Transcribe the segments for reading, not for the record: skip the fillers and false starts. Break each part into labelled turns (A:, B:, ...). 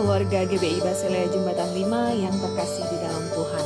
A: keluarga GBI Basilea Jembatan 5 yang terkasih di dalam Tuhan.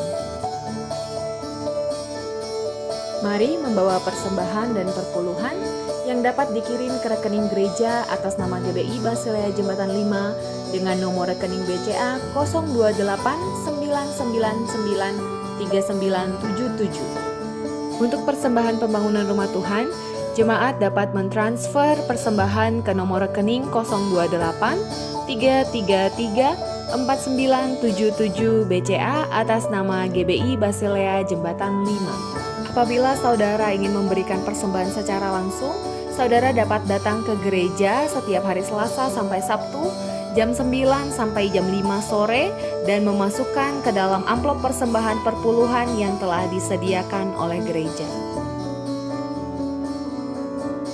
A: Mari membawa persembahan dan perpuluhan yang dapat dikirim ke rekening gereja atas nama GBI Basilea Jembatan 5 dengan nomor rekening BCA 028993977. Untuk persembahan pembangunan rumah Tuhan, jemaat dapat mentransfer persembahan ke nomor rekening 02833334977 BCA atas nama GBI Basilea Jembatan 5. Apabila saudara ingin memberikan persembahan secara langsung, saudara dapat datang ke gereja setiap hari Selasa sampai Sabtu jam 9 sampai jam 5 sore dan memasukkan ke dalam amplop persembahan perpuluhan yang telah disediakan oleh gereja.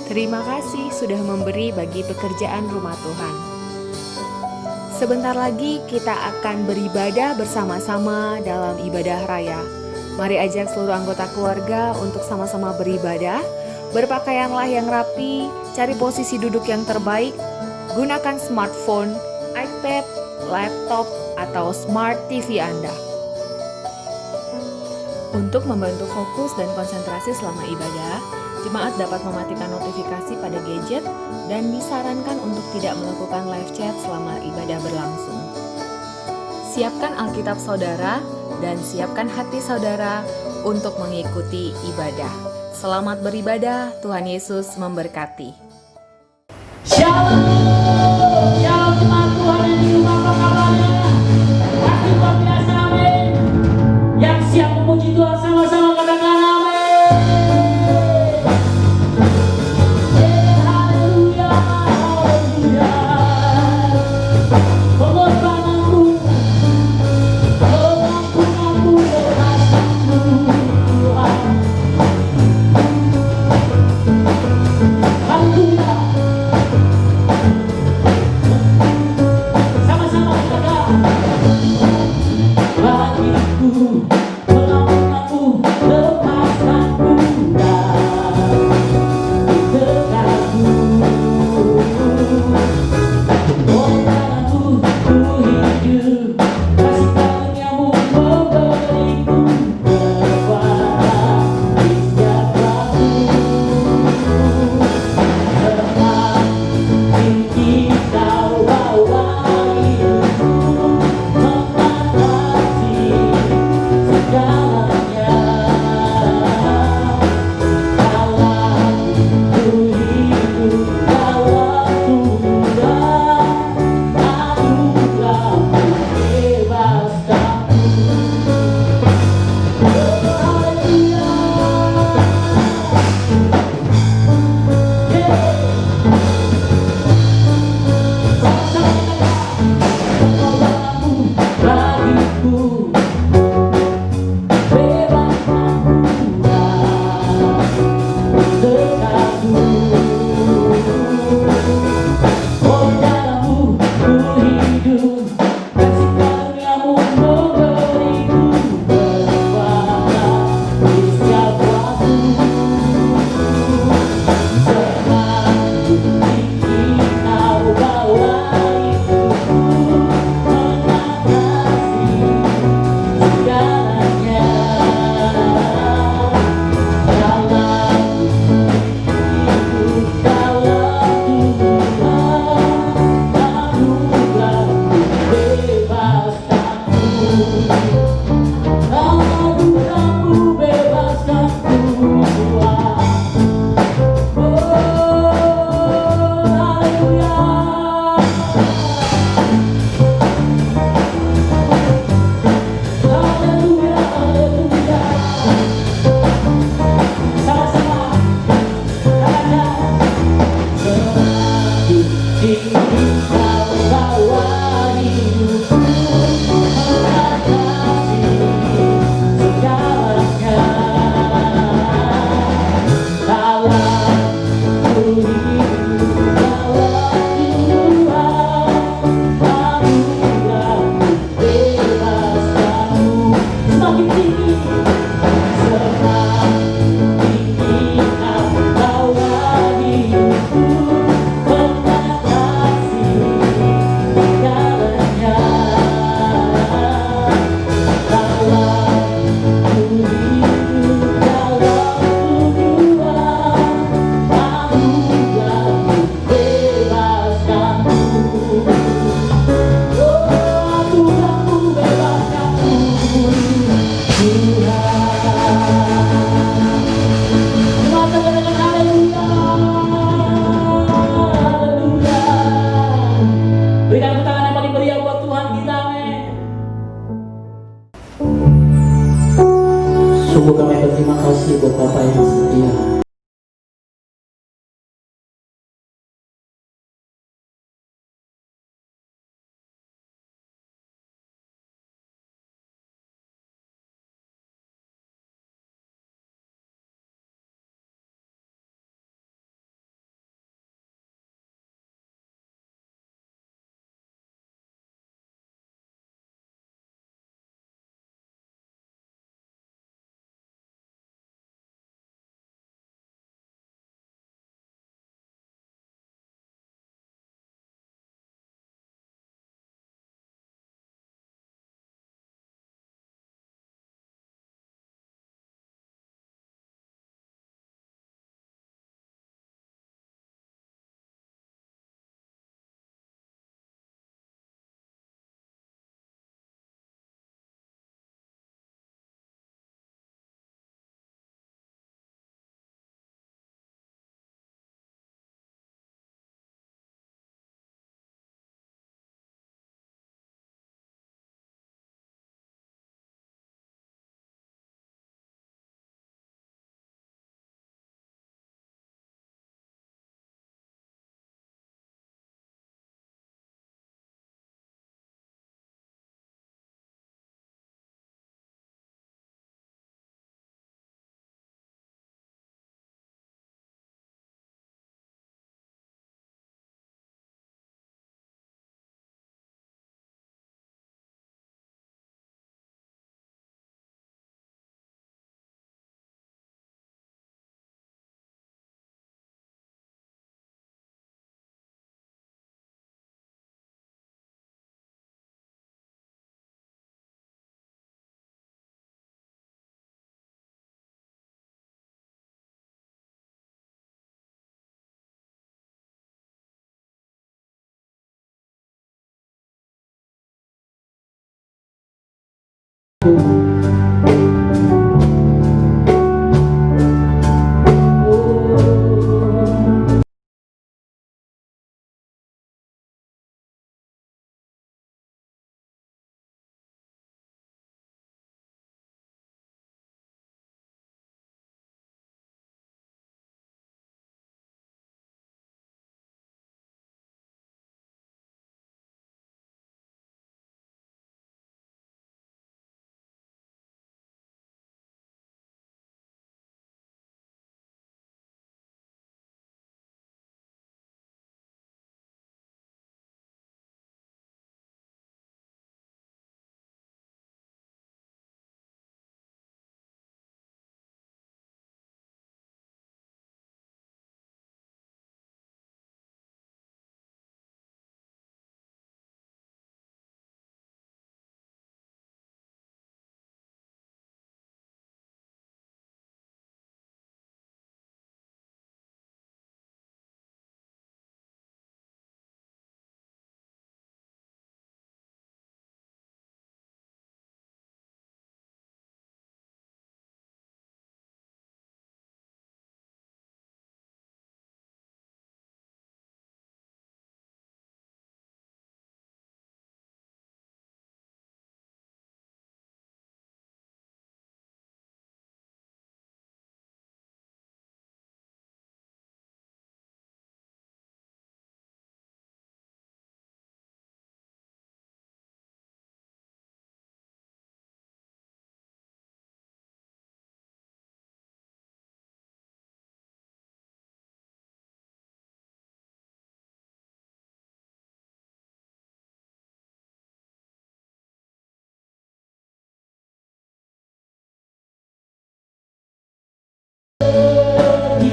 A: Terima kasih sudah memberi bagi pekerjaan rumah Tuhan. Sebentar lagi kita akan beribadah bersama-sama dalam ibadah raya. Mari ajak seluruh anggota keluarga untuk sama-sama beribadah. Berpakaianlah yang rapi, cari posisi duduk yang terbaik, gunakan smartphone, iPad, laptop, atau smart TV Anda. Untuk membantu fokus dan konsentrasi selama ibadah, jemaat dapat mematikan notifikasi pada gadget dan disarankan untuk tidak melakukan live chat selama ibadah berlangsung. Siapkan Alkitab saudara dan siapkan hati saudara untuk mengikuti ibadah. Selamat beribadah, Tuhan Yesus memberkati.
B: Shalom, shalom teman Tuhan yang di rumah, apa kabarnya? Pasti luar biasa, amin. Yang siap memuji Tuhan sama-sama katakan amin. Haleluya, haleluya. Pengorbananmu, pengampunanmu, kasih-Mu Tuhan. Haleluya.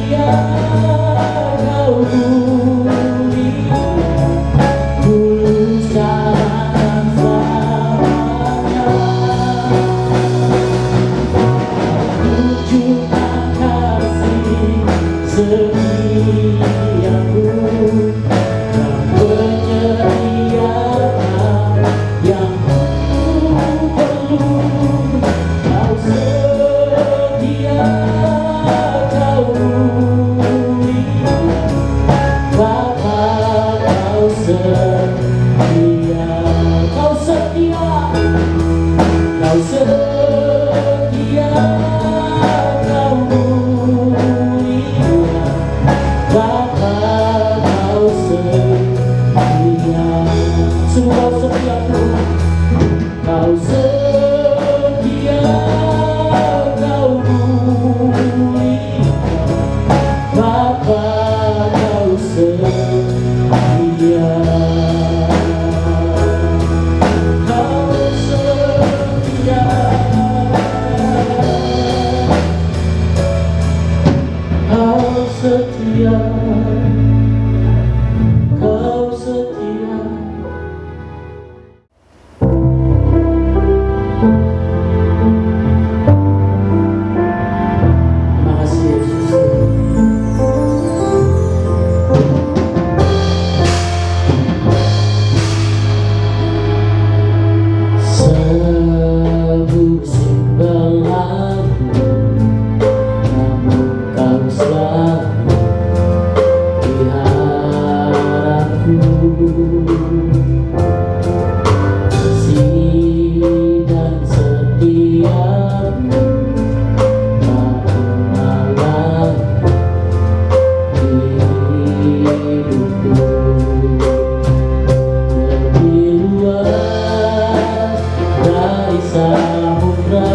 B: kau budi, dulu sekarang selamanya. Tunjukkan kasih setiamu dan penyediaan yang ku perlu. Kau setia, kau mulia, Bapa, kau setia, kau setia, kau setia, kau mulia, Bapa, kau setia. Semua kau setia, kau setia, kau mulia, Bapa, kau setia. Kau setia, kau setia, kau setia. Terima kasih Yesus. Sebut simbalamu, namun kau selalu peliharaku. Kasih dan setiamu tak pernah lalai di hidupku. Lebih luas dari samudra,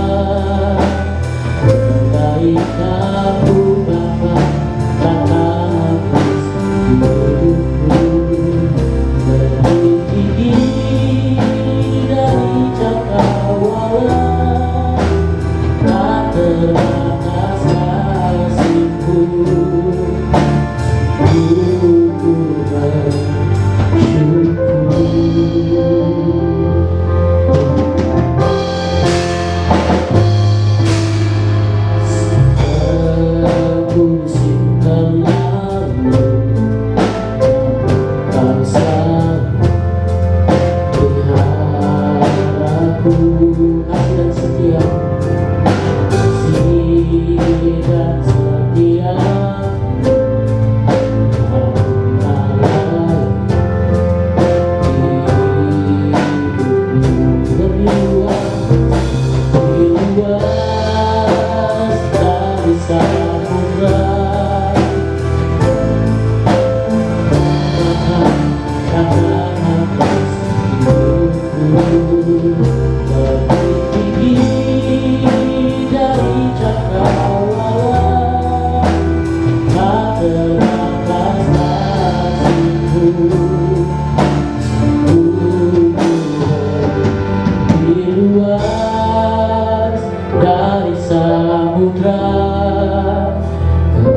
B: kebaikan-Mu Bapa takkan habis di hidupku. Lebih tinggi dari cakrawala, tak terbatas kasih-Mu. Ku bersyukur.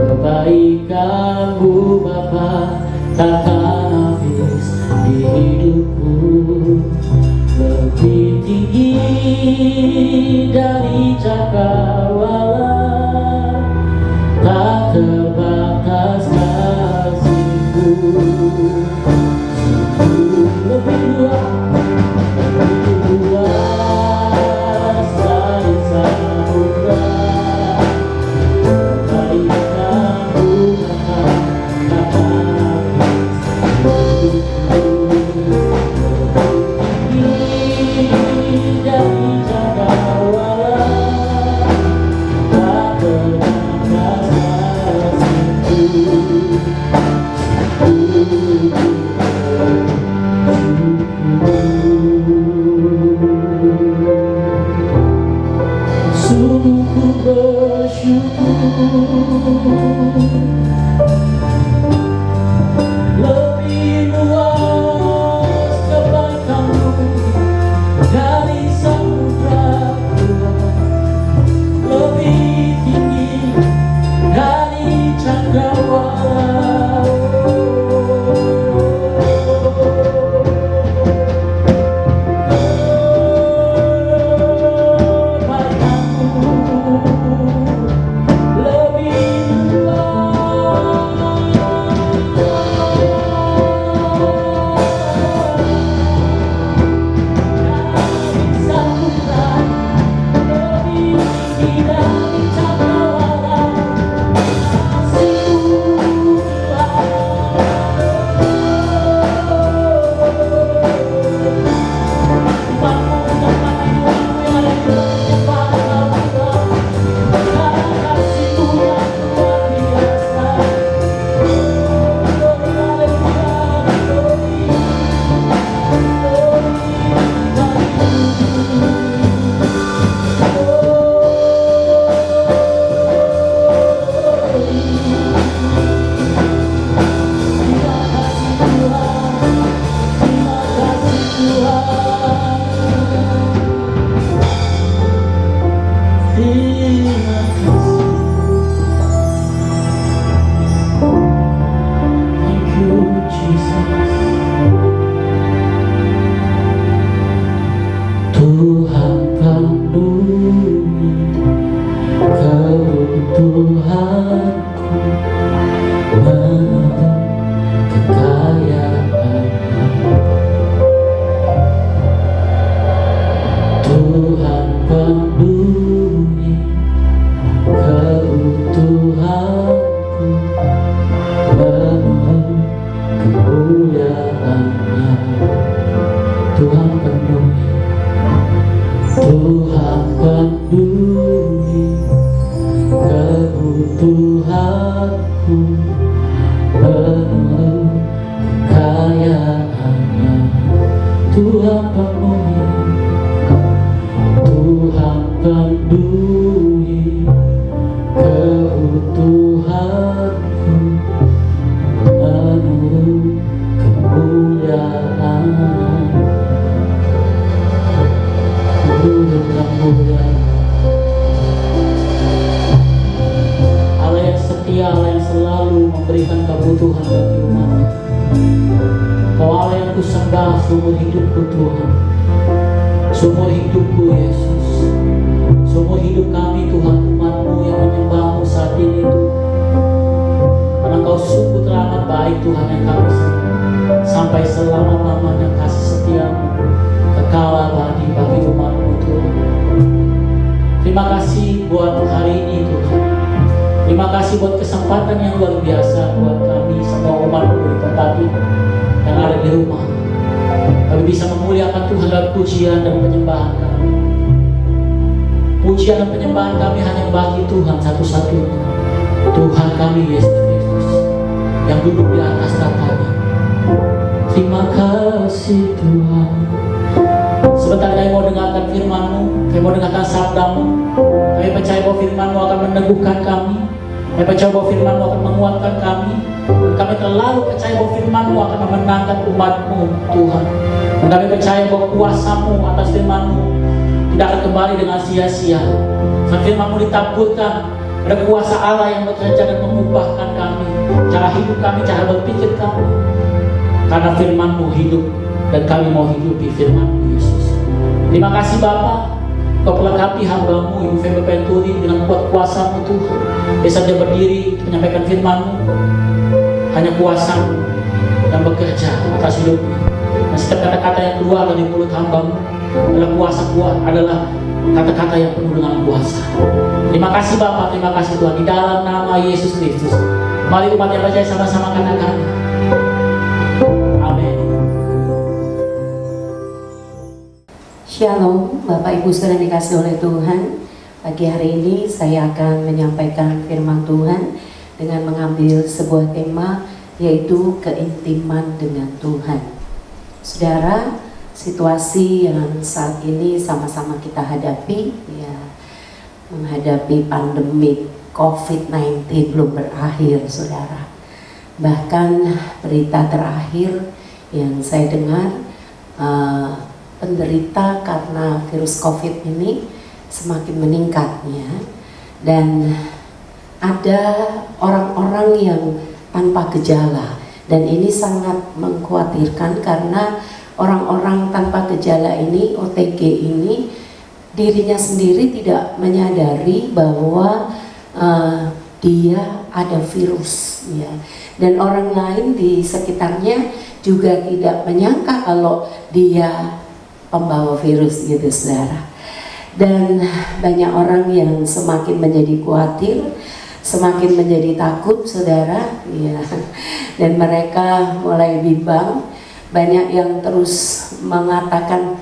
B: Kebaikan-Mu Bapa takkan habis di hidupku. Lebih tinggi dari cakrawala, tak terbatas kasih-Mu. Lebih luas dari samudra, kebaikan-Mu Bapa takkan habis di hidupku. Lebih tinggi dari cakrawala, tak terbatas kasih-Mu. Sungguh ku bersyukur. Lebih luas kebaikan-Mu dari samudra, lebih tinggi dari cakrawala. penuh kemuliaan-Nya. Tuhan penuhi, Tuhan penuhi kebutuhanku, penuh kekayaan-Nya. Tuhan penuhi, Tuhan penuhi kebutuhanku, penuh kemuliaan, penuh kemuliaan. Allah yang setia, Allah yang selalu memberikan kebutuhan bagi umat. Kau Allah yang kusembah seumur hidupku Tuhan, seumur hidupku Yesus, seumur hidup kami Tuhan, umat-Mu yang menyembah-Mu saat ini Tuhan. Karena Kau sungguh telah amat baik Tuhan yang kami sembah, sampai selama-lamanya kasih setia-Mu kekal abadi bagi umat-Mu Tuhan. Terima kasih buat hari ini Tuhan. Terima kasih buat kesempatan yang luar biasa buat kami semua umat-Mu di tempat ini yang ada di rumah. Kami bisa memuliakan Tuhan dalam pujian dan penyembahan kami. Pujian dan penyembahan kami hanya bagi Tuhan satu-satunya, Tuhan kami Yesus Kristus yang duduk di atas tahtanya. Terima kasih Tuhan. Sebentar kami mau dengarkan firman-Mu, kami mau dengarkan sabda-Mu. Kami percaya bahwa firman-Mu akan meneguhkan kami. Kami percaya bahwa firman-Mu akan menguatkan kami. Kami terlalu percaya bahwa firman-Mu akan memenangkan umat-Mu Tuhan. Dan kami percaya bahwa kuasa-Mu atas firman-Mu tidak akan kembali dengan sia-sia. Saat firman-Mu ditaburkan, ada kuasa Allah yang bekerja dan mengubahkan kami, cara hidup kami, cara berpikir kami. Karena firman-Mu hidup dan kami mau hidupi firman-Mu Yesus. Terima kasih Bapa. Kau pelengkapi hamba-Mu Ibu Feby Penturi dengan kuat kuasa-Mu Tuhan. Bisa dia berdiri menyampaikan firman-Mu. Hanya kuasa-Mu yang bekerja atas hidupnya. Dan setiap kata-kata yang keluar dari mulut hamba-Mu adalah kuasa kuat, adalah kata-kata yang penuh dengan kuasa. Terima kasih Bapa, terima kasih Tuhan. Di dalam nama Yesus Kristus, mari umat yang percaya sama-sama katakan amin.
C: Shalom, Bapak Ibu saudara dikasih oleh Tuhan. Pagi hari ini saya akan menyampaikan firman Tuhan dengan mengambil sebuah tema, yaitu keintiman dengan Tuhan. Saudara, situasi yang saat ini sama-sama kita hadapi, ya, menghadapi pandemi COVID-19 belum berakhir, saudara. Bahkan berita terakhir yang saya dengar, penderita karena virus COVID ini semakin meningkat, ya. Dan ada orang-orang yang tanpa gejala, dan ini sangat mengkhawatirkan karena orang-orang tanpa gejala ini, OTG ini, dirinya sendiri tidak menyadari bahwa dia ada virus, ya. Dan orang lain di sekitarnya juga tidak menyangka kalau dia pembawa virus, gitu saudara. Dan banyak orang yang semakin menjadi khawatir, semakin menjadi takut, saudara, ya. Dan mereka mulai bimbang. Banyak yang terus mengatakan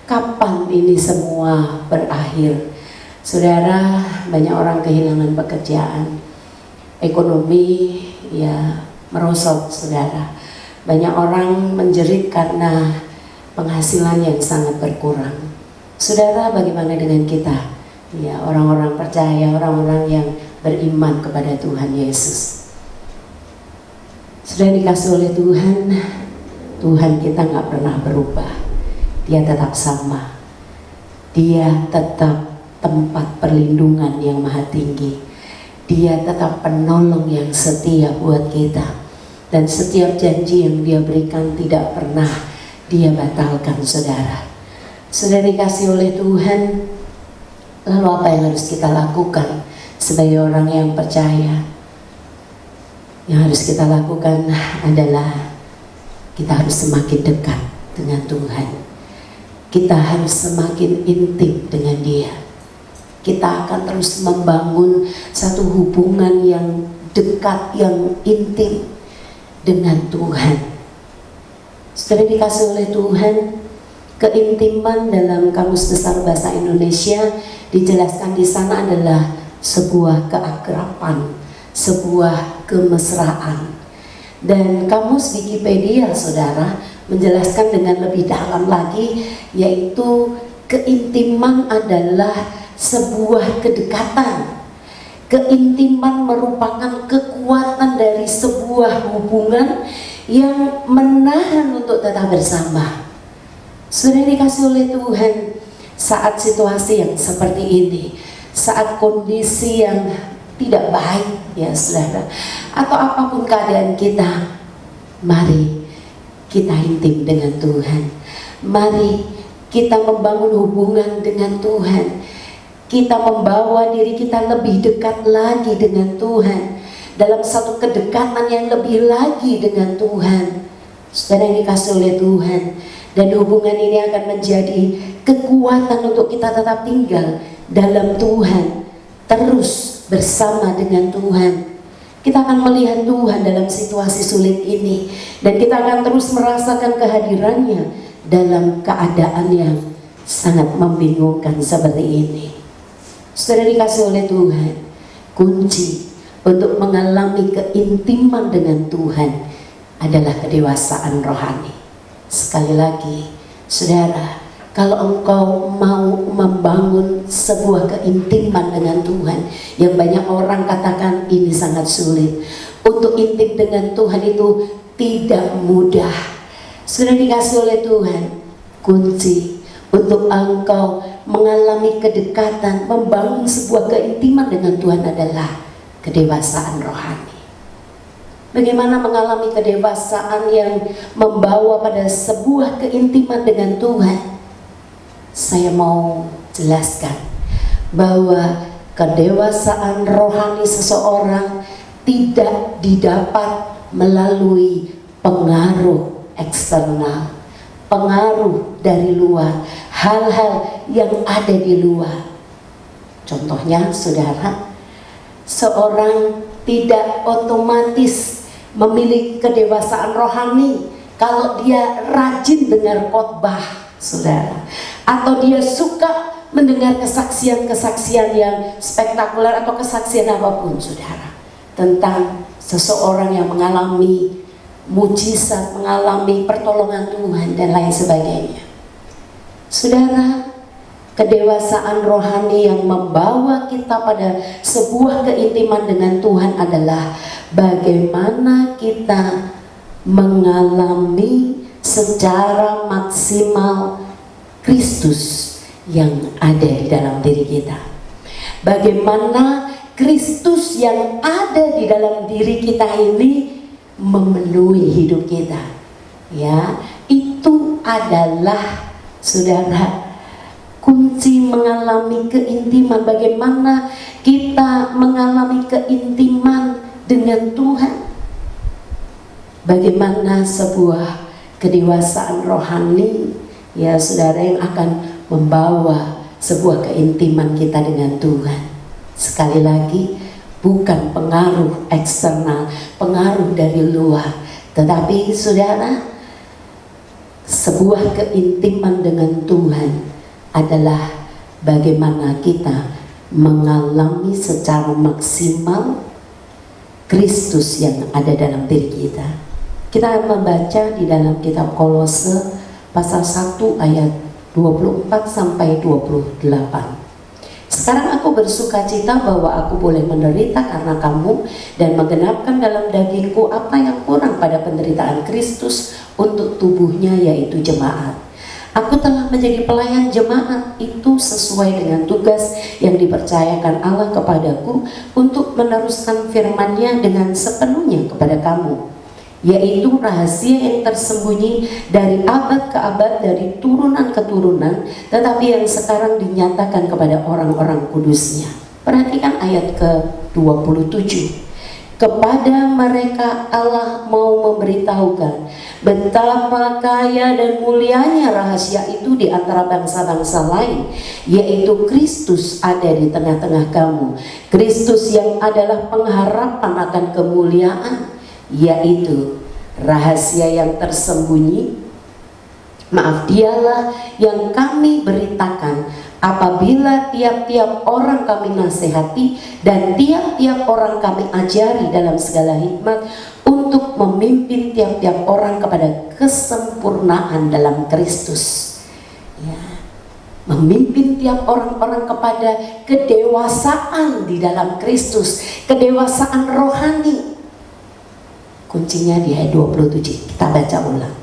C: kapan ini semua berakhir. Saudara, banyak orang kehilangan pekerjaan, ekonomi ya merosot, saudara. Banyak orang menjerit karena penghasilan yang sangat berkurang. Saudara, bagaimana dengan kita? Ya, orang-orang percaya, orang-orang yang beriman kepada Tuhan Yesus. Sudah dikasih oleh Tuhan, Tuhan kita nggak pernah berubah. Dia tetap sama. Dia tetap tempat perlindungan yang maha tinggi. Dia tetap penolong yang setia buat kita. Dan setiap janji yang dia berikan tidak pernah dia batalkan, saudara. Sudah dikasih oleh Tuhan, lalu apa yang harus kita lakukan sebagai orang yang percaya? Yang harus kita lakukan adalah kita harus semakin dekat dengan Tuhan. Kita harus semakin intim dengan Dia. Kita akan terus membangun satu hubungan yang dekat, yang intim dengan Tuhan. Saudara dikasih oleh Tuhan, keintiman dalam Kamus Besar Bahasa Indonesia dijelaskan di sana adalah sebuah keakraban, sebuah kemesraan. Dan Kamus Wikipedia, saudara, menjelaskan dengan lebih dalam lagi, yaitu keintiman adalah sebuah kedekatan. Keintiman merupakan kekuatan dari sebuah hubungan yang menahan untuk tetap bersama. Sudah dikasih oleh Tuhan, saat situasi yang seperti ini, saat kondisi yang tidak baik, ya saudara, atau apapun keadaan kita, mari kita intim dengan Tuhan. Mari kita membangun hubungan dengan Tuhan. Kita membawa diri kita lebih dekat lagi dengan Tuhan, dalam satu kedekatan yang lebih lagi dengan Tuhan. Saudara yang dikasih oleh Tuhan, dan hubungan ini akan menjadi kekuatan untuk kita tetap tinggal dalam Tuhan, terus bersama dengan Tuhan. Kita akan melihat Tuhan dalam situasi sulit ini, dan kita akan terus merasakan kehadirannya dalam keadaan yang sangat membingungkan seperti ini. Saudara dikasih oleh Tuhan, kunci untuk mengalami keintiman dengan Tuhan adalah kedewasaan rohani. Sekali lagi, saudara, kalau engkau mau membangun sebuah keintiman dengan Tuhan, yang banyak orang katakan ini sangat sulit. Untuk intim dengan Tuhan itu tidak mudah. Saudara dikasih oleh Tuhan, kunci untuk engkau mengalami kedekatan, membangun sebuah keintiman dengan Tuhan adalah kedewasaan rohani. Bagaimana mengalami kedewasaan yang membawa pada sebuah keintiman dengan Tuhan? Saya mau jelaskan bahwa kedewasaan rohani seseorang tidak didapat melalui pengaruh eksternal, pengaruh dari luar, hal-hal yang ada di luar. Contohnya, saudara, seorang tidak otomatis memiliki kedewasaan rohani kalau dia rajin dengar khotbah, saudara, atau dia suka mendengar kesaksian-kesaksian yang spektakuler atau kesaksian apapun, saudara, tentang seseorang yang mengalami mujizat, mengalami pertolongan Tuhan dan lain sebagainya. Saudara, kedewasaan rohani yang membawa kita pada sebuah keintiman dengan Tuhan adalah bagaimana kita mengalami secara maksimal Kristus yang ada di dalam diri kita. Bagaimana Kristus yang ada di dalam diri kita ini memenuhi hidup kita. Ya, itu adalah, saudara, kunci mengalami keintiman. Bagaimana kita mengalami keintiman dengan Tuhan? Bagaimana sebuah kedewasaan rohani, ya saudara, yang akan membawa sebuah keintiman kita dengan Tuhan. Sekali lagi, bukan pengaruh eksternal, pengaruh dari luar, tetapi saudara, sebuah keintiman dengan Tuhan adalah bagaimana kita mengalami secara maksimal Kristus yang ada dalam diri kita. Kita akan membaca di dalam kitab Kolose pasal 1 ayat 24 sampai 28. Sekarang aku bersuka cita bahwa aku boleh menderita karena kamu dan menggenapkan dalam dagingku apa yang kurang pada penderitaan Kristus untuk tubuhnya, yaitu jemaat. Aku telah menjadi pelayan jemaat itu sesuai dengan tugas yang dipercayakan Allah kepadaku untuk meneruskan firman-Nya dengan sepenuhnya kepada kamu, yaitu rahasia yang tersembunyi dari abad ke abad, dari turunan ke turunan, tetapi yang sekarang dinyatakan kepada orang-orang kudusnya. Perhatikan ayat ke-27. Kepada mereka Allah mau memberitahukan betapa kaya dan mulianya rahasia itu di antara bangsa-bangsa lain, yaitu Kristus ada di tengah-tengah kamu. Kristus yang adalah pengharapan akan kemuliaan, yaitu rahasia yang tersembunyi. Dialah yang kami beritakan apabila tiap-tiap orang kami nasihati dan tiap-tiap orang kami ajari dalam segala hikmat, untuk memimpin tiap-tiap orang kepada kesempurnaan dalam Kristus. Ya, memimpin tiap orang-orang kepada kedewasaan di dalam Kristus, kedewasaan rohani. Kuncinya di ayat 27, kita baca ulang.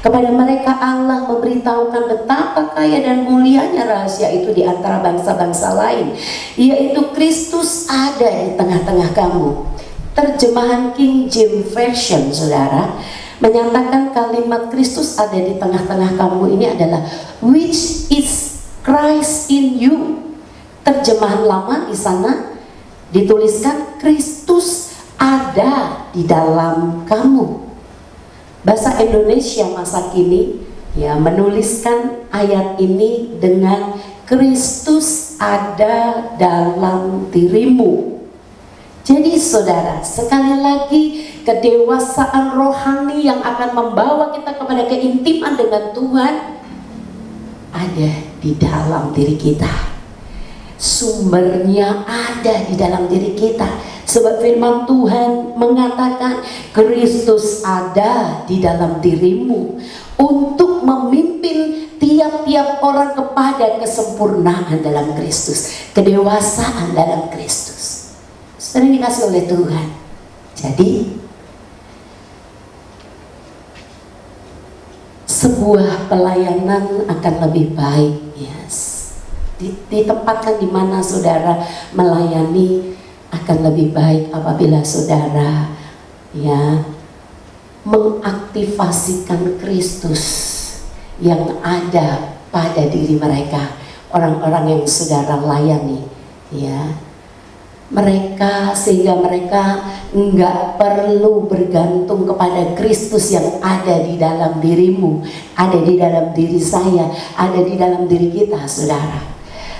C: Kepada mereka Allah memberitahukan betapa kaya dan mulianya rahasia itu di antara bangsa-bangsa lain, yaitu Kristus ada di tengah-tengah kamu. Terjemahan King James Version, saudara, menyatakan kalimat Kristus ada di tengah-tengah kamu ini adalah which is Christ in you. Terjemahan lama di sana dituliskan Kristus ada di dalam kamu. Bahasa Indonesia masa kini ya menuliskan ayat ini dengan Kristus ada dalam dirimu. Jadi saudara, sekali lagi kedewasaan rohani yang akan membawa kita kepada keintiman dengan Tuhan ada di dalam diri kita. Sumbernya ada di dalam diri kita. Sebab firman Tuhan mengatakan Kristus ada di dalam dirimu untuk memimpin tiap-tiap orang kepada kesempurnaan dalam Kristus, kedewasaan dalam Kristus. Sering dikasih oleh Tuhan. Jadi sebuah pelayanan akan lebih baik, ditempatkan di mana saudara melayani akan lebih baik apabila saudara mengaktifasikan Kristus yang ada pada diri mereka, orang-orang yang saudara layani, mereka, sehingga mereka nggak perlu bergantung kepada Kristus yang ada di dalam dirimu, ada di dalam diri saya, ada di dalam diri kita, saudara.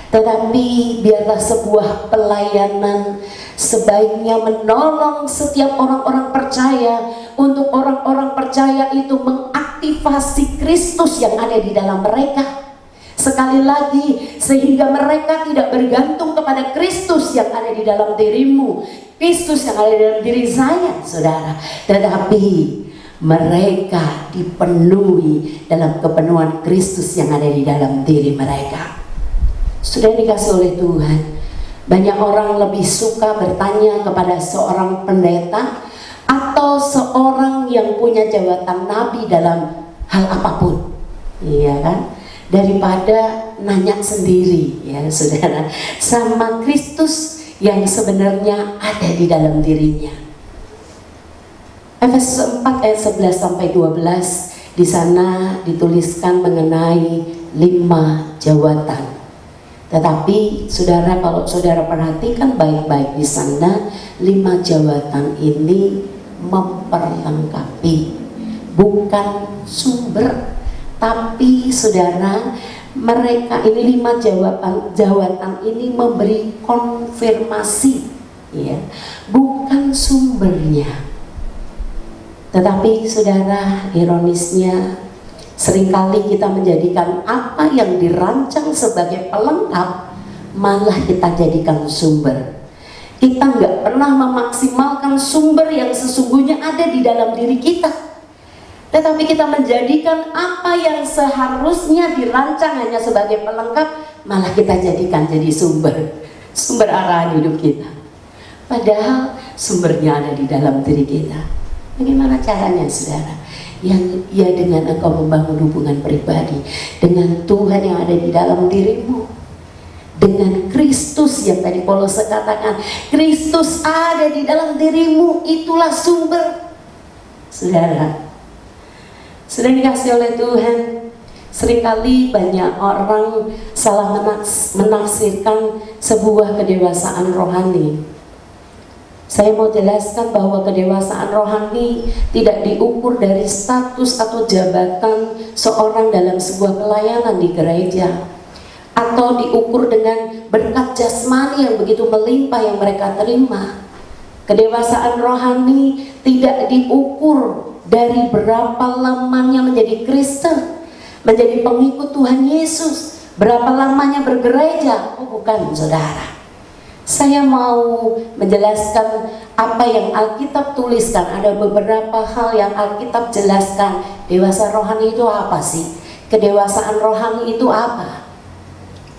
C: Tetapi biarlah sebuah pelayanan sebaiknya menolong setiap orang-orang percaya, untuk orang-orang percaya itu mengaktifasi Kristus yang ada di dalam mereka. Sekali lagi, sehingga mereka tidak bergantung kepada Kristus yang ada di dalam dirimu, Kristus yang ada di dalam diri saya, saudara, tetapi mereka dipenuhi dalam kepenuhan Kristus yang ada di dalam diri mereka. Sudah dikasih oleh Tuhan. Banyak orang lebih suka bertanya kepada seorang pendeta atau seorang yang punya jabatan nabi dalam hal apapun, iya kan, daripada nanya sendiri, ya saudara, sama Kristus yang sebenarnya ada di dalam dirinya. Efesus 4 ayat 11 sampai 12, di sana dituliskan mengenai 5 jawatan. Tetapi saudara, kalau saudara perhatikan baik-baik di sana, 5 jawatan ini memperlengkapi, bukan sumber. Tapi saudara, mereka ini 5 jawatan ini memberi konfirmasi, bukan sumbernya. Tetapi saudara, ironisnya seringkali kita menjadikan apa yang dirancang sebagai pelengkap malah kita jadikan sumber. Kita nggak pernah memaksimalkan sumber yang sesungguhnya ada di dalam diri kita, tetapi kita menjadikan apa yang seharusnya dirancang hanya sebagai pelengkap, malah kita jadikan jadi sumber arahan hidup kita. Padahal sumbernya ada di dalam diri kita. Bagaimana caranya, saudara? Yang dengan engkau membangun hubungan pribadi dengan Tuhan yang ada di dalam dirimu, dengan Kristus yang tadi Paulus katakan, Kristus ada di dalam dirimu, itulah sumber. Saudara, sudah dikasih oleh Tuhan. Seringkali banyak orang salah menafsirkan sebuah kedewasaan rohani. Saya mau jelaskan bahwa kedewasaan rohani tidak diukur dari status atau jabatan seorang dalam sebuah pelayanan di gereja, atau diukur dengan berkat jasmani yang begitu melimpah yang mereka terima. Kedewasaan rohani tidak diukur dari berapa lamanya menjadi Kristen, menjadi pengikut Tuhan Yesus, berapa lamanya bergereja. Oh bukan, saudara. Saya mau menjelaskan apa yang Alkitab tuliskan. Ada beberapa hal yang Alkitab jelaskan. Dewasa rohani itu apa sih? Kedewasaan rohani itu apa?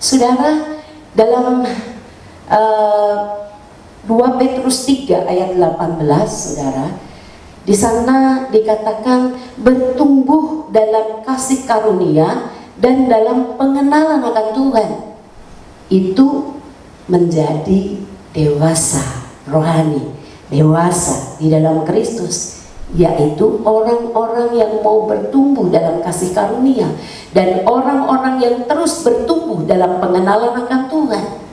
C: Saudara, dalam 2 Petrus 3 ayat 18, saudara, di sana dikatakan bertumbuh dalam kasih karunia dan dalam pengenalan akan Tuhan. Itu menjadi dewasa rohani, dewasa di dalam Kristus, yaitu orang-orang yang mau bertumbuh dalam kasih karunia dan orang-orang yang terus bertumbuh dalam pengenalan akan Tuhan.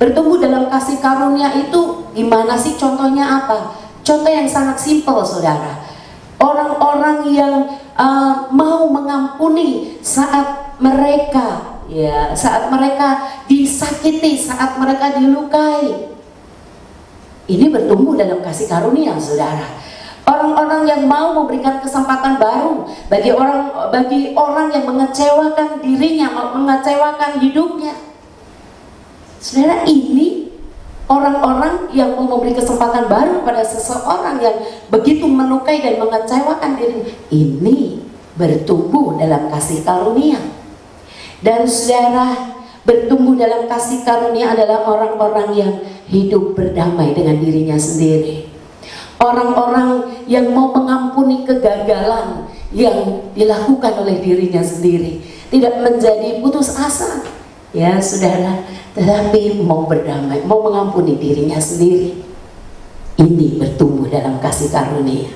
C: Bertumbuh dalam kasih karunia itu gimana sih? Contohnya apa? Contoh yang sangat simpel, saudara. Orang-orang yang mau mengampuni saat mereka disakiti, saat mereka dilukai. Ini bertumbuh dalam kasih karunia, saudara. Orang-orang yang mau memberikan kesempatan baru bagi orang yang mengecewakan dirinya, mengecewakan hidupnya. Saudara, ini orang-orang yang mau memberi kesempatan baru pada seseorang yang begitu melukai dan mengecewakan dirinya. Ini bertumbuh dalam kasih karunia. Dan saudara, bertumbuh dalam kasih karunia adalah orang-orang yang hidup berdamai dengan dirinya sendiri. Orang-orang yang mau mengampuni kegagalan yang dilakukan oleh dirinya sendiri, tidak menjadi putus asa, ya saudara, tetapi mau berdamai, mau mengampuni dirinya sendiri. Ini bertumbuh dalam kasih karunia.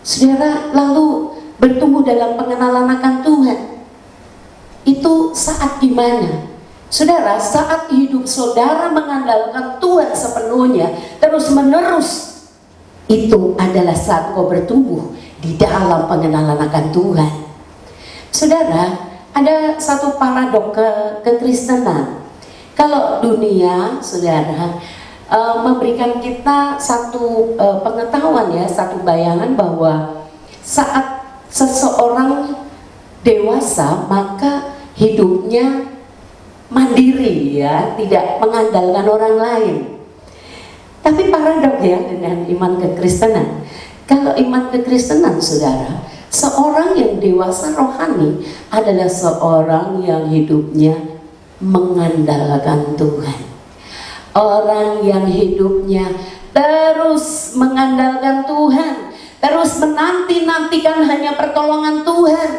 C: Saudara, lalu bertumbuh dalam pengenalan akan Tuhan. Itu saat gimana? Saudara, saat hidup saudara mengandalkan Tuhan sepenuhnya, terus menerus, itu adalah saat kau bertumbuh di dalam pengenalan akan Tuhan. Saudara, ada satu paradok kekristenan. Kalau dunia, saudara, memberikan kita satu pengetahuan, ya, satu bayangan bahwa saat seseorang dewasa maka hidupnya mandiri, ya, tidak mengandalkan orang lain. Tapi paradok, ya, dengan iman kekristenan. Kalau iman kekristenan, saudara, seorang yang dewasa rohani adalah seorang yang hidupnya mengandalkan Tuhan. Orang yang hidupnya terus mengandalkan Tuhan, terus menanti-nantikan hanya pertolongan Tuhan.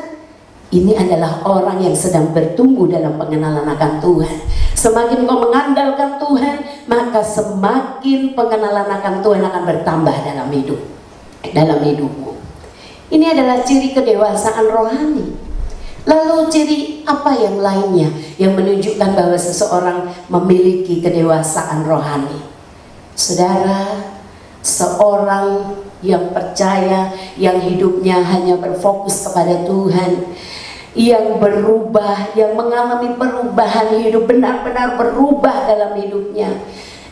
C: Ini adalah orang yang sedang bertumbuh dalam pengenalan akan Tuhan. Semakin kau mengandalkan Tuhan, maka semakin pengenalan akan Tuhan akan bertambah dalam hidupmu. Ini adalah ciri kedewasaan rohani. Lalu ciri apa yang lainnya yang menunjukkan bahwa seseorang memiliki kedewasaan rohani? Saudara, seorang yang percaya, yang hidupnya hanya berfokus kepada Tuhan, yang berubah, yang mengalami perubahan hidup, benar-benar berubah dalam hidupnya,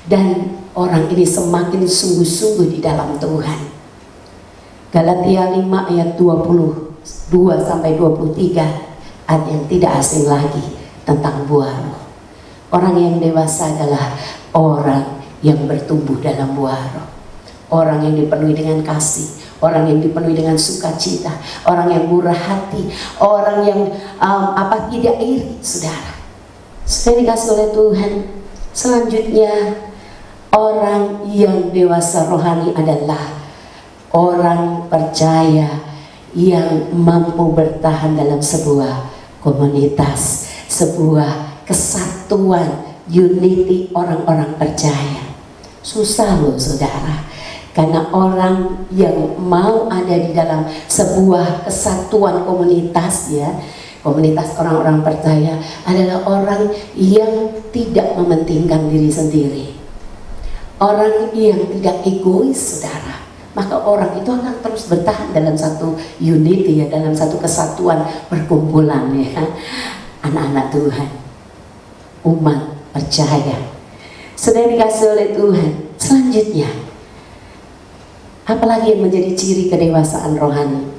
C: dan orang ini semakin sungguh-sungguh di dalam Tuhan. Galatia 5 ayat 22-23, ayat yang tidak asing lagi tentang buah roh. Orang yang dewasa adalah orang yang bertumbuh dalam buah roh. Orang yang dipenuhi dengan kasih, orang yang dipenuhi dengan sukacita, orang yang murah hati, orang yang tidak iri, saudara. Saya dikasih oleh Tuhan. Selanjutnya, orang yang dewasa rohani adalah orang percaya yang mampu bertahan dalam sebuah komunitas, sebuah kesatuan, unity orang-orang percaya. Susah loh, saudara. Karena orang yang mau ada di dalam sebuah kesatuan komunitas, ya, komunitas orang-orang percaya adalah orang yang tidak mementingkan diri sendiri. orang yang tidak egois, saudara, maka orang itu akan terus bertahan dalam satu unity ya, dalam satu kesatuan perkumpulan ya, anak-anak Tuhan, umat percaya. Saudara dikasih oleh Tuhan. Selanjutnya, apalagi yang menjadi ciri kedewasaan rohani?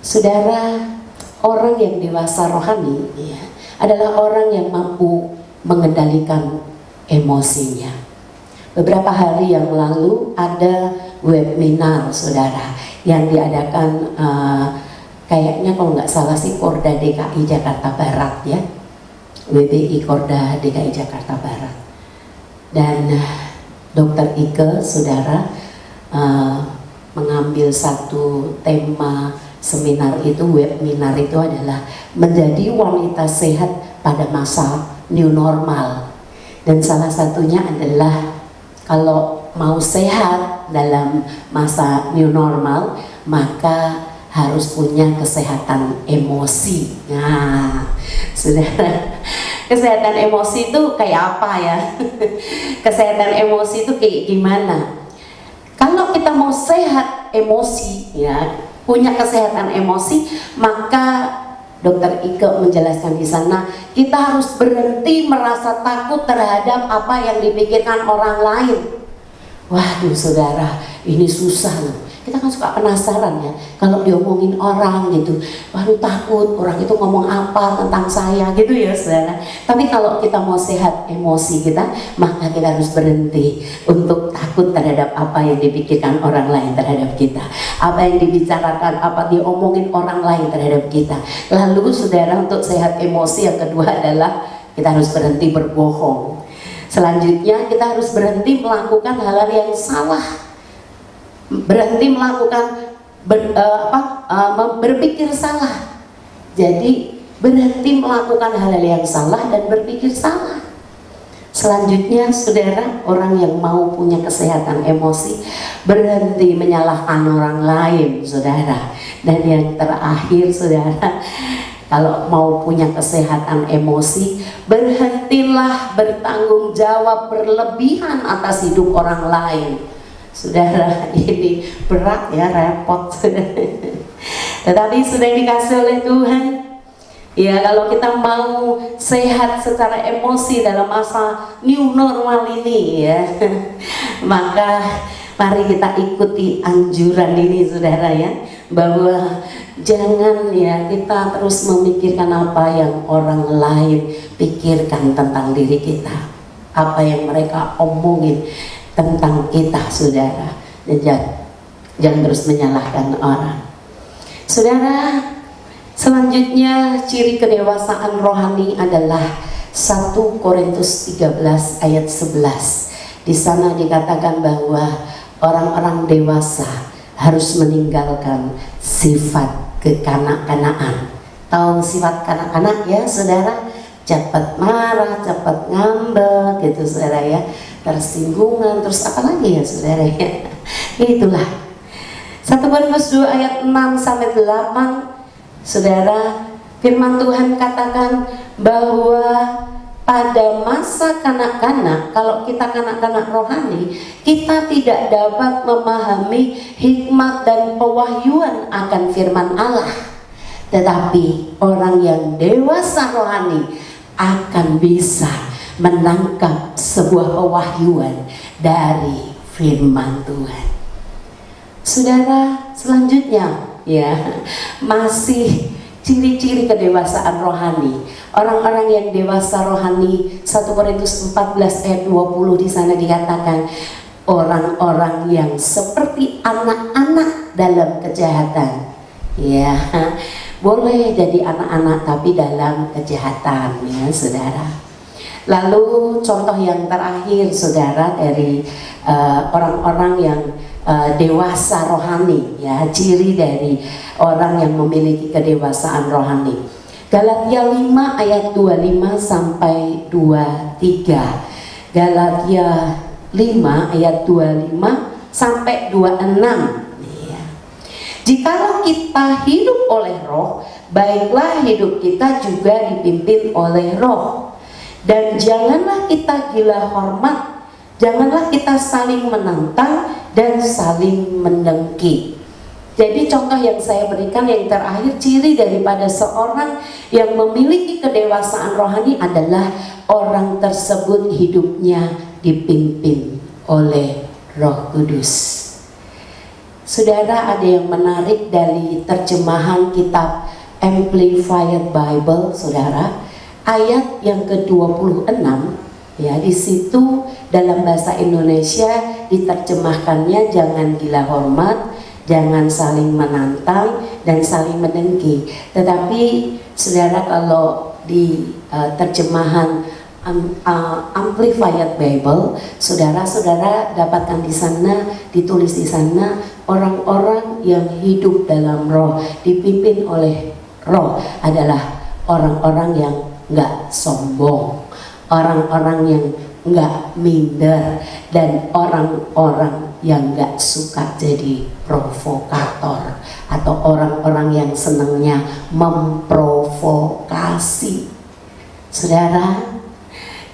C: Saudara, orang yang dewasa rohani ya, adalah orang yang mampu mengendalikan emosinya. Beberapa hari yang lalu ada webinar, saudara, yang diadakan kayaknya kalau nggak salah sih Korda DKI Jakarta Barat ya, WBI Korda DKI Jakarta Barat. Dan Dr. Ike, saudara, mengambil satu tema seminar itu, webinar itu adalah menjadi wanita sehat pada masa new normal. Dan salah satunya adalah kalau mau sehat dalam masa new normal, maka harus punya kesehatan emosi. Nah, saudara, kesehatan emosi itu kayak apa ya? Kesehatan emosi itu kayak gimana? Kalau kita mau sehat emosi ya, punya kesehatan emosi, maka Dr. Ike menjelaskan di sana, kita harus berhenti merasa takut terhadap apa yang dipikirkan orang lain. Waduh saudara, ini susah loh. Kita kan suka penasaran ya, kalau diomongin orang gitu, waduh takut orang itu ngomong apa tentang saya gitu ya saudara. Tapi kalau kita mau sehat emosi kita, maka kita harus berhenti untuk takut terhadap apa yang dipikirkan orang lain terhadap kita, apa yang dibicarakan, apa diomongin orang lain terhadap kita. Lalu saudara, untuk sehat emosi yang kedua adalah kita harus berhenti berbohong. Selanjutnya kita harus berhenti melakukan hal-hal yang salah, berhenti melakukan berpikir salah. Jadi berhenti melakukan hal-hal yang salah dan berpikir salah. Selanjutnya saudara, orang yang mau punya kesehatan emosi, berhenti menyalahkan orang lain saudara. Dan yang terakhir saudara, kalau mau punya kesehatan emosi, berhentilah bertanggung jawab berlebihan atas hidup orang lain. Saudara, ini berat ya, repot saudara. Tetapi sudah dikasih oleh Tuhan ya, kalau kita mau sehat secara emosi dalam masa new normal ini ya, maka mari kita ikuti anjuran ini saudara ya, bahwa jangan ya kita terus memikirkan apa yang orang lain pikirkan tentang diri kita, apa yang mereka omongin tentang kita saudara. Dan jangan terus menyalahkan orang. Saudara, selanjutnya ciri kedewasaan rohani adalah 1 Korintus 13 ayat 11. Di sana dikatakan bahwa orang-orang dewasa harus meninggalkan sifat kekanak-kanakan. Tahu sifat kanak-kanak ya saudara? Cepat marah, cepat ngambek gitu saudara ya, tersinggungan, terus apa lagi ya saudara ya. Itulah 1 Korintus 2 ayat 6 sampai 8. Saudara, firman Tuhan katakan bahwa pada masa kanak-kanak, kalau kita kanak-kanak rohani, kita tidak dapat memahami hikmat dan pewahyuan akan firman Allah. Tetapi orang yang dewasa rohani akan bisa menangkap sebuah pewahyuan dari firman Tuhan. Saudara, selanjutnya ya, masih ciri-ciri kedewasaan rohani. Orang-orang yang dewasa rohani, 1 Korintus 14 ayat 20 di sana dikatakan, orang-orang yang seperti anak-anak dalam kejahatan. Ya, boleh jadi anak-anak tapi dalam kejahatan ya saudara. Lalu contoh yang terakhir saudara dari orang-orang yang dewasa rohani ya, ciri dari orang yang memiliki kedewasaan rohani. Galatia 5 ayat 25 sampai 23. Galatia 5 ayat 25 sampai 26. Jikalau kita hidup oleh roh, baiklah hidup kita juga dipimpin oleh roh. Dan janganlah kita gila hormat Janganlah kita saling menantang dan saling mendengki. Jadi contoh yang saya berikan yang terakhir, ciri daripada seorang yang memiliki kedewasaan rohani adalah orang tersebut hidupnya dipimpin oleh Roh Kudus. Saudara, ada yang menarik dari terjemahan kitab Amplified Bible, saudara, ayat yang ke-26, ya, di situ dalam bahasa Indonesia diterjemahkannya jangan gila hormat, jangan saling menantang dan saling mendengki. Tetapi saudara, kalau di terjemahan Amplified Bible, saudara-saudara dapatkan di sana, ditulis di sana, orang-orang yang hidup dalam roh, dipimpin oleh roh adalah orang-orang yang nggak sombong, orang-orang yang nggak minder, dan orang-orang yang nggak suka jadi provokator atau orang-orang yang senangnya memprovokasi. Saudara,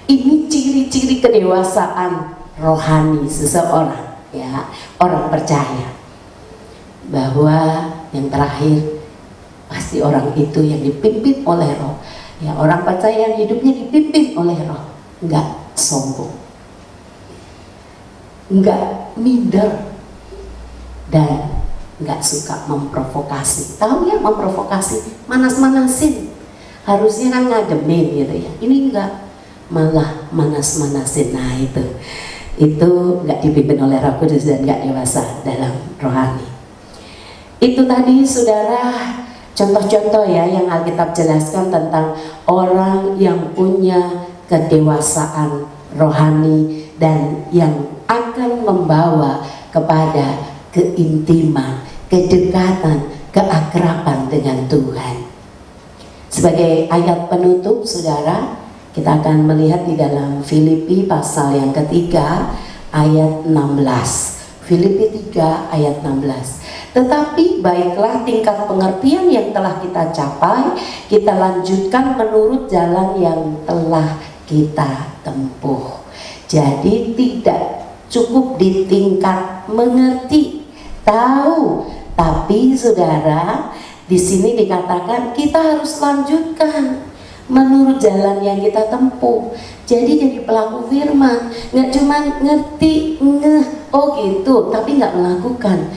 C: ini ciri-ciri kedewasaan rohani seseorang, ya, orang percaya, bahwa yang terakhir pasti orang itu yang dipimpin oleh roh, ya, orang percaya yang hidupnya dipimpin oleh roh, nggak sombong, nggak minder, dan nggak suka memprovokasi. Tahu ya, memprovokasi, manas-manasin, harusnya kan ngademin gitu ya, ini enggak, malah manas-manasin. Nah itu nggak dipimpin oleh Roh Kudus dan nggak dewasa dalam rohani. Itu tadi saudara contoh-contoh ya yang Alkitab jelaskan tentang orang yang punya kedewasaan rohani dan yang akan membawa kepada keintiman, kedekatan, keakraban dengan Tuhan. Sebagai ayat penutup, saudara, kita akan melihat di dalam Filipi pasal yang ketiga ayat 16. Filipi 3 ayat 16. Tetapi baiklah tingkat pengertian yang telah kita capai, kita lanjutkan menurut jalan yang telah kita tempuh. Jadi tidak cukup di tingkat mengerti, tahu, tapi saudara, di sini dikatakan kita harus lanjutkan menurut jalan yang kita tempuh. Jadi pelaku firman, nggak cuma ngerti, oh gitu, tapi nggak melakukan.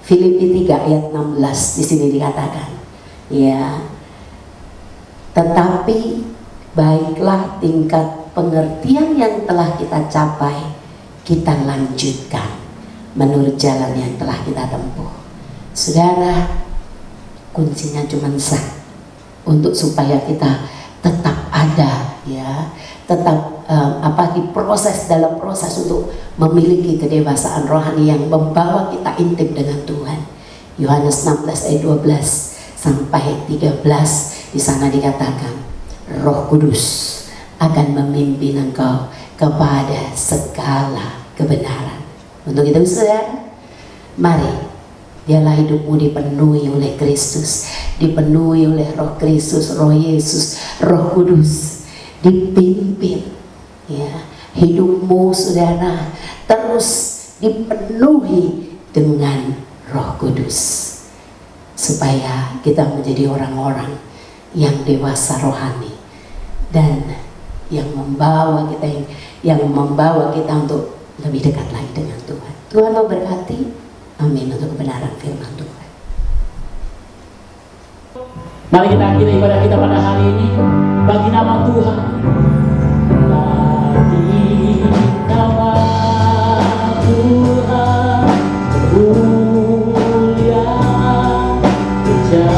C: Filipi 3 ayat 16 di sini dikatakan, ya, tetapi baiklah tingkat pengertian yang telah kita capai, kita lanjutkan menurut jalan yang telah kita tempuh. Saudara, kuncinya cuma satu, untuk supaya kita tetap ada, ya, tetap dalam proses untuk memiliki kedewasaan rohani yang membawa kita intim dengan Tuhan. Yohanes 16 ayat 12 sampai 13, di sana dikatakan Roh Kudus akan memimpin engkau kepada segala kebenaran. Untuk itu saudara, mari biarlah hidupmu dipenuhi oleh Kristus, dipenuhi oleh Roh Kristus, Roh Yesus, Roh Kudus, dipimpin, ya, hidupmu saudara terus dipenuhi dengan Roh Kudus, supaya kita menjadi orang-orang yang dewasa rohani dan yang membawa kita untuk lebih dekat lagi dengan Tuhan. Tuhan memberkati. Amin, untuk kebenaran firman Tuhan.
B: Mari kita akhiri ibadah kita pada hari ini bagi nama Tuhan. Bagi nama Tuhan mulia berjaya,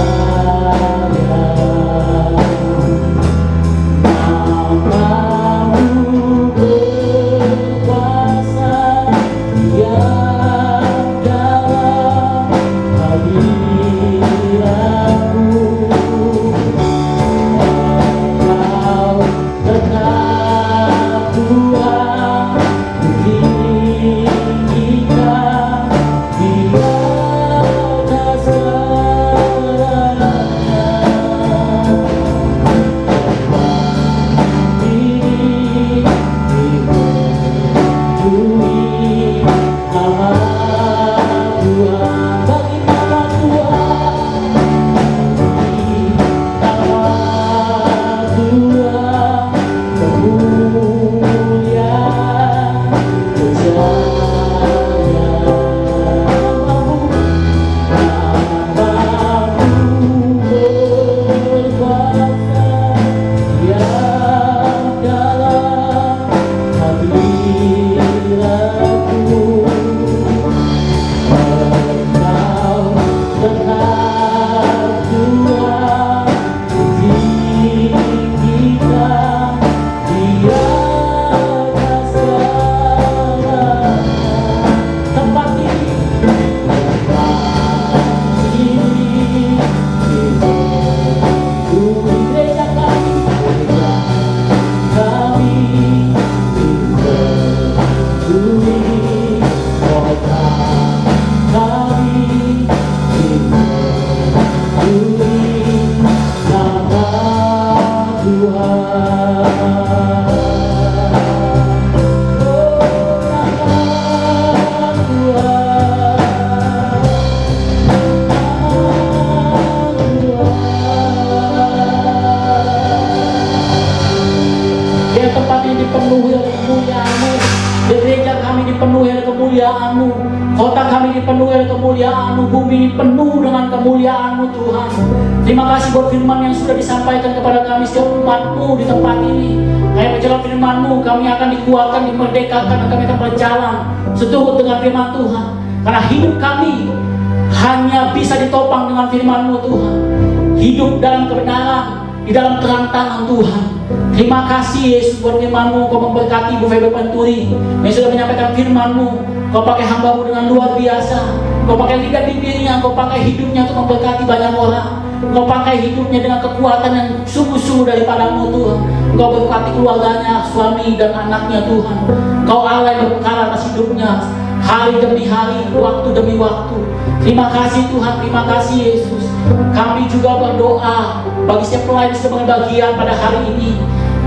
B: namamu berkuasa, Dia hadiratmu, Engkau langit bumi ini penuh dengan kemuliaan-Mu Tuhan. Terima kasih buat firman yang sudah disampaikan kepada kami setiap umat-Mu di tempat ini. Kami menjelaskan firman-Mu, kami akan dikuatkan, dimerdekakan, dan kami akan berjalan seturut dengan firman Tuhan. Karena hidup kami hanya bisa ditopang dengan firman-Mu Tuhan. Hidup dalam kebenaran, di dalam terang tangan Tuhan. Terima kasih Yesus buat firman-Mu. Kau memberkati Ibu Febe Penturi yang sudah menyampaikan firman-Mu. Kau pakai hamba-Mu dengan luar biasa. Kau pakai lidah bibirnya, Kau pakai hidupnya untuk memberkati banyak orang. Kau pakai hidupnya dengan kekuatan yang sungguh-sungguh daripada-Mu Tuhan. Kau berkati keluarganya, suami dan anaknya Tuhan. Kau Allah yang berperkara atas hidupnya hari demi hari, waktu demi waktu. Terima kasih Tuhan, terima kasih Yesus. Kami juga berdoa bagi setiap pelayan yang sedang berbahagia pada hari ini.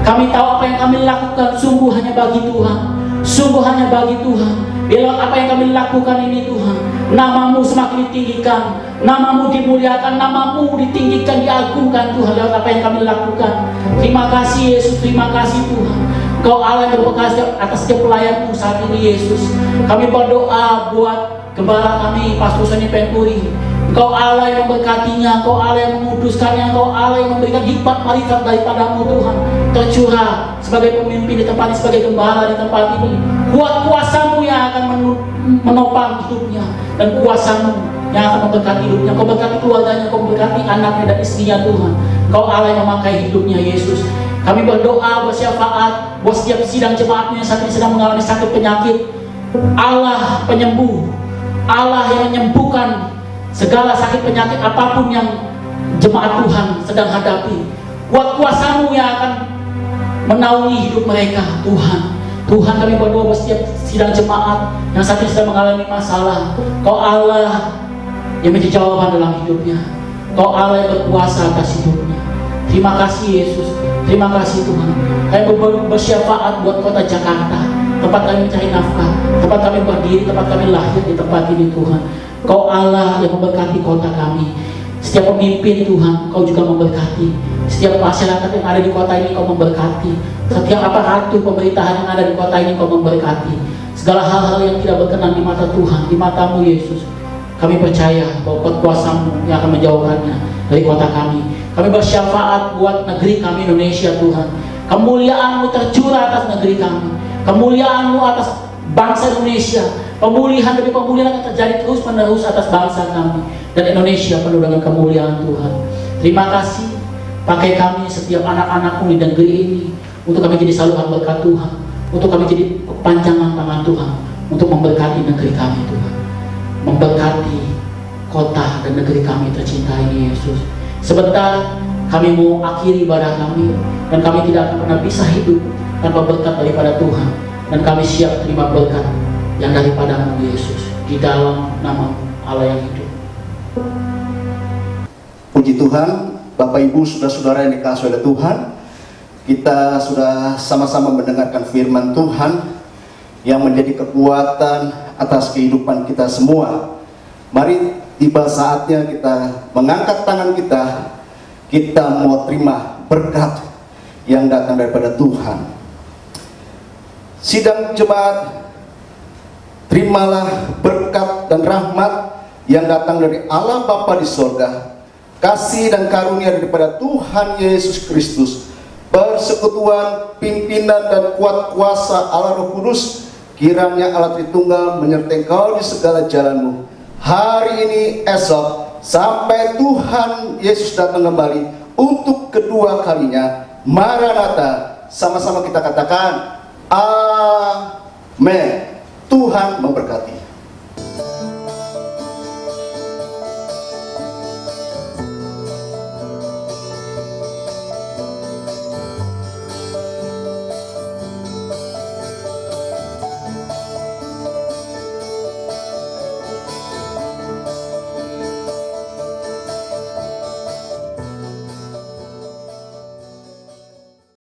B: Kami tahu apa yang kami lakukan sungguh hanya bagi Tuhan. Sungguh hanya bagi Tuhan. Bila apa yang kami lakukan ini Tuhan, nama-Mu semakin ditinggikan, nama-Mu dimuliakan, nama-Mu ditinggikan, diagungkan Tuhan lewat apa yang kami lakukan. Terima kasih Yesus, terima kasih Tuhan. Kau Allah yang berbekas atas setiap pelayan-Mu saat ini Yesus. Kami berdoa buat gembala kami, Pastor Sony Penturi. Engkau Allah yang memberkatinya, Engkau Allah yang menguduskannya, Engkau Allah yang memberikan hikmat marifat daripada-Mu Tuhan. Tercurah sebagai pemimpin di tempat ini, sebagai gembala di tempat ini. Kuat kuasa-Mu yang akan menopang hidupnya, dan kuasa-Mu yang akan memberkati hidupnya. Kau berkati keluarganya, Kau berkati anaknya dan istrinya Tuhan. Engkau Allah yang memakai hidupnya Yesus. Kami berdoa bersyafaat buat setiap sidang jemaatnya yang saat ini sedang mengalami sakit penyakit. Allah penyembuh, Allah yang menyembuhkan segala sakit penyakit apapun yang jemaat Tuhan sedang hadapi. Buat kuasa-Mu yang akan menaungi hidup mereka Tuhan. Tuhan, kami berdoa buat setiap sidang jemaat yang saat ini sedang mengalami masalah. Kau Allah yang menjadi jawaban dalam hidupnya. Kau Allah yang berkuasa atas hidupnya. Terima kasih Yesus, terima kasih Tuhan. Kami bersyafaat buat kota Jakarta, tempat kami mencari nafkah, tempat kami berdiri, tempat kami lahir di tempat ini Tuhan. Kau Allah yang memberkati kota kami. Setiap pemimpin Tuhan, Kau juga memberkati. Setiap masyarakat yang ada di kota ini Kau memberkati. Setiap aparatur pemerintahan yang ada di kota ini Kau memberkati. Segala hal-hal yang tidak berkenan di mata Tuhan, di mata-Mu Yesus, kami percaya bahwa kuasa-Mu yang akan menjauhkannya dari kota kami. Kami bersyafaat buat negeri kami Indonesia Tuhan. Kemuliaan-Mu tercurah atas negeri kami. Kemuliaan-Mu atas bangsa Indonesia. Pemulihan demi pemulihan akan terjadi terus menerus atas bangsa kami. Dan Indonesia penuh dengan kemuliaan Tuhan. Terima kasih. Pakai kami setiap anak-anak-Mu di negeri ini, untuk kami jadi saluran berkat Tuhan. Untuk kami jadi kepanjangan tangan Tuhan, untuk memberkati negeri kami Tuhan. Memberkati kota dan negeri kami tercinta ini Yesus. Sebentar kami mau akhiri ibadah kami, dan kami tidak akan pernah bisa hidup tanpa berkat daripada Tuhan. Dan kami siap terima berkat yang daripada-Mu Yesus, di dalam nama Allah yang hidup.
D: Puji Tuhan, Bapak Ibu, saudara-saudara yang dikasihi oleh Tuhan, kita sudah sama-sama mendengarkan firman Tuhan yang menjadi kekuatan atas kehidupan kita semua. Mari tiba saatnya kita mengangkat tangan kita mau terima berkat yang datang daripada Tuhan. Sidang jemaat, terimalah berkat dan rahmat yang datang dari Allah Bapa di sorga, kasih dan karunia daripada Tuhan Yesus Kristus, persekutuan, pimpinan dan kuat kuasa Allah Roh Kudus, kiranya Allah Tritunggal menyertai kau di segala jalanmu, hari ini, esok, sampai Tuhan Yesus datang kembali untuk kedua kalinya. Maranatha. Sama-sama kita katakan, Amin. Tuhan memberkati.